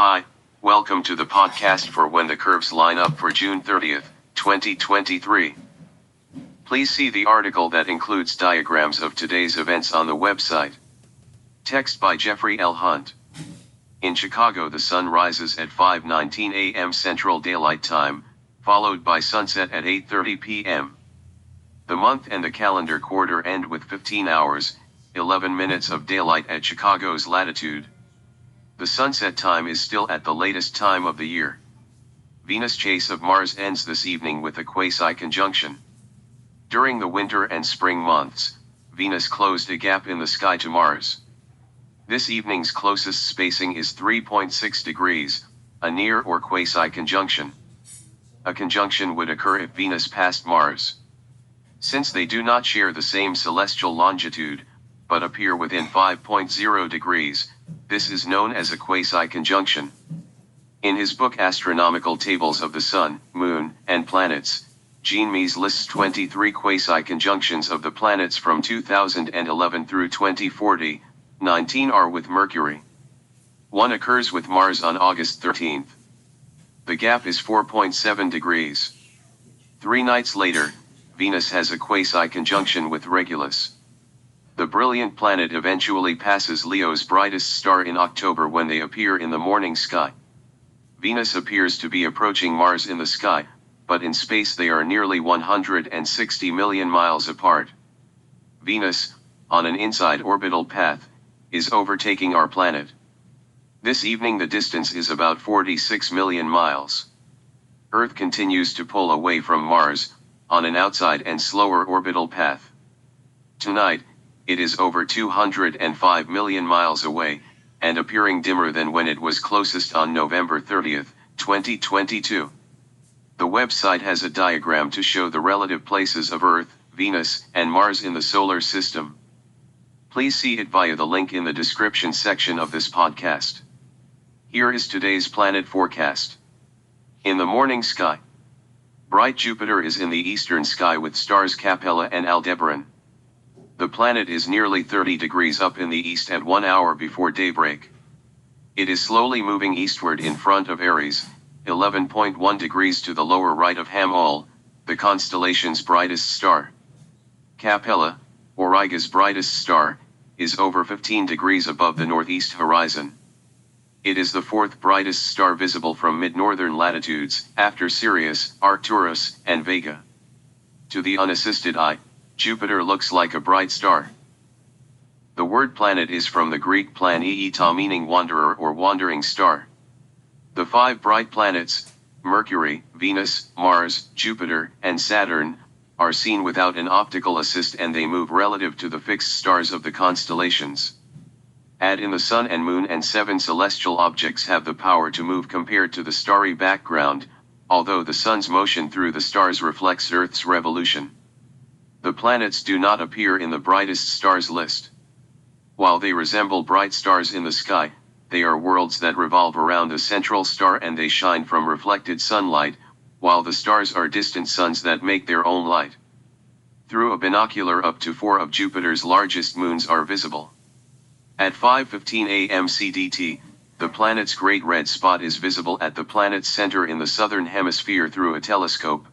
Hi, welcome to the podcast for When the Curves Line Up for June 30th, 2023. Please see the article that includes diagrams of today's events on the website. Text by Jeffrey L. Hunt. In Chicago, the sun rises at 5:19 a.m. Central Daylight Time, followed by sunset at 8:30 p.m. The month and the calendar quarter end with 15 hours, 11 minutes of daylight at Chicago's latitude. The sunset time is still at the latest time of the year. Venus' chase of Mars ends this evening with a quasi-conjunction. During the winter and spring months, Venus closed a gap in the sky to Mars. This evening's closest spacing is 3.6 degrees, a near or quasi-conjunction. A conjunction would occur if Venus passed Mars. Since they do not share the same celestial longitude, but appear within 5.0 degrees, this is known as a quasi-conjunction. In his book Astronomical Tables of the Sun, Moon, and Planets, Jean Mies lists 23 quasi-conjunctions of the planets from 2011 through 2040, 19 are with Mercury. One occurs with Mars on August 13th. The gap is 4.7 degrees. 3 nights later, Venus has a quasi-conjunction with Regulus. The brilliant planet eventually passes Leo's brightest star in October when they appear in the morning sky. Venus appears to be approaching Mars in the sky, but in space they are nearly 160 million miles apart. Venus, on an inside orbital path, is overtaking our planet. This evening the distance is about 46 million miles. Earth continues to pull away from Mars, on an outside and slower orbital path. Tonight, it is over 205 million miles away, and appearing dimmer than when it was closest on November 30th, 2022. The website has a diagram to show the relative places of Earth, Venus, and Mars in the solar system. Please see it via the link in the description section of this podcast. Here is today's planet forecast. In the morning sky, bright Jupiter is in the eastern sky with stars Capella and Aldebaran. The planet is nearly 30 degrees up in the east at 1 hour before daybreak. It is slowly moving eastward in front of Aries, 11.1 degrees to the lower right of Hamal, the constellation's brightest star. Capella, Auriga's brightest star, is over 15 degrees above the northeast horizon. It is the fourth brightest star visible from mid-northern latitudes, after Sirius, Arcturus, and Vega. To the unassisted eye, Jupiter looks like a bright star. The word planet is from the Greek planeita, meaning wanderer or wandering star. The 5 bright planets, Mercury, Venus, Mars, Jupiter, and Saturn, are seen without an optical assist and they move relative to the fixed stars of the constellations. Add in the Sun and Moon and 7 celestial objects have the power to move compared to the starry background, although the Sun's motion through the stars reflects Earth's revolution. The planets do not appear in the brightest stars list. While they resemble bright stars in the sky, they are worlds that revolve around a central star and they shine from reflected sunlight, while the stars are distant suns that make their own light. Through a binocular up to 4 of Jupiter's largest moons are visible. At 5:15 a.m. CDT, the planet's great red spot is visible at the planet's center in the southern hemisphere through a telescope.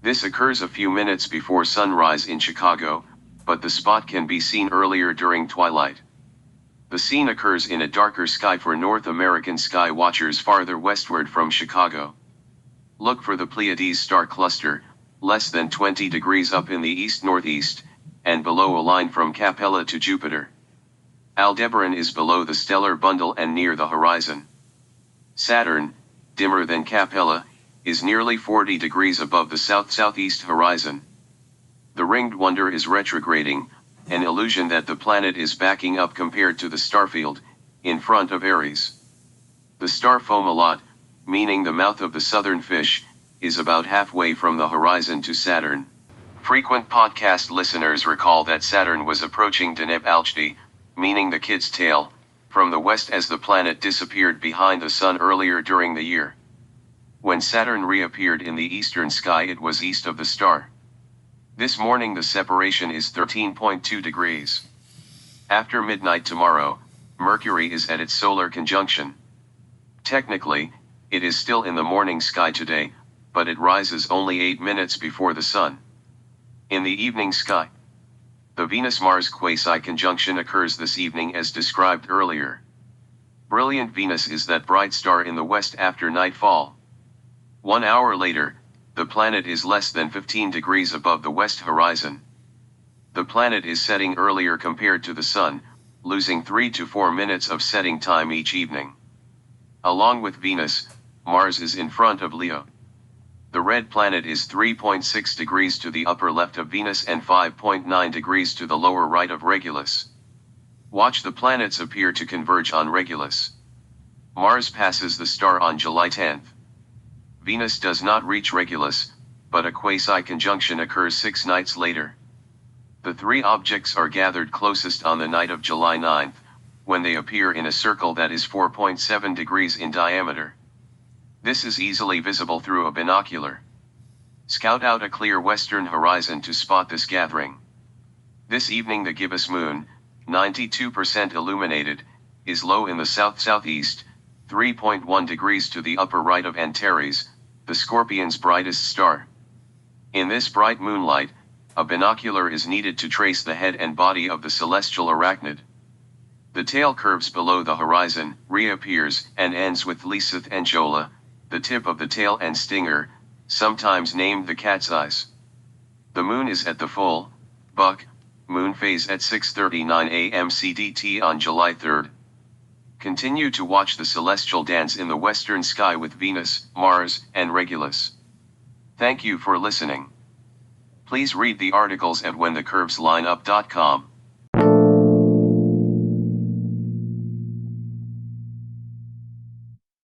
This occurs a few minutes before sunrise in Chicago, but the spot can be seen earlier during twilight. The scene occurs in a darker sky for North American sky watchers farther westward from Chicago. Look for the Pleiades star cluster, less than 20 degrees up in the east-northeast, and below a line from Capella to Jupiter. Aldebaran is below the stellar bundle and near the horizon. Saturn, dimmer than Capella, is nearly 40 degrees above the south-southeast horizon. The ringed wonder is retrograding, an illusion that the planet is backing up compared to the starfield, in front of Aries. The star Fomalhaut, meaning the mouth of the southern fish, is about halfway from the horizon to Saturn. Frequent podcast listeners recall that Saturn was approaching Deneb Alchdi, meaning the kid's tail, from the west as the planet disappeared behind the sun earlier during the year. When Saturn reappeared in the eastern sky, it was east of the star. This morning the separation is 13.2 degrees. After midnight tomorrow, Mercury is at its solar conjunction. Technically, it is still in the morning sky today, but it rises only 8 minutes before the sun. In the evening sky, the Venus-Mars quasi-conjunction occurs this evening as described earlier. Brilliant Venus is that bright star in the west after nightfall. 1 hour later, the planet is less than 15 degrees above the west horizon. The planet is setting earlier compared to the sun, losing 3 to 4 minutes of setting time each evening. Along with Venus, Mars is in front of Leo. The red planet is 3.6 degrees to the upper left of Venus and 5.9 degrees to the lower right of Regulus. Watch the planets appear to converge on Regulus. Mars passes the star on July 10th. Venus does not reach Regulus, but a quasi-conjunction occurs 6 nights later. The 3 objects are gathered closest on the night of July 9th, when they appear in a circle that is 4.7 degrees in diameter. This is easily visible through a binocular. Scout out a clear western horizon to spot this gathering. This evening the gibbous moon, 92% illuminated, is low in the south-southeast, 3.1 degrees to the upper right of Antares, the Scorpion's brightest star. In this bright moonlight, a binocular is needed to trace the head and body of the celestial arachnid. The tail curves below the horizon, reappears, and ends with Lisith and Jola, the tip of the tail and stinger, sometimes named the cat's eyes. The moon is at the full, buck, moon phase at 6:39 a.m. CDT on July 3rd. Continue to watch the celestial dance in the western sky with Venus, Mars, and Regulus. Thank you for listening. Please read the articles at whenthecurveslineup.com.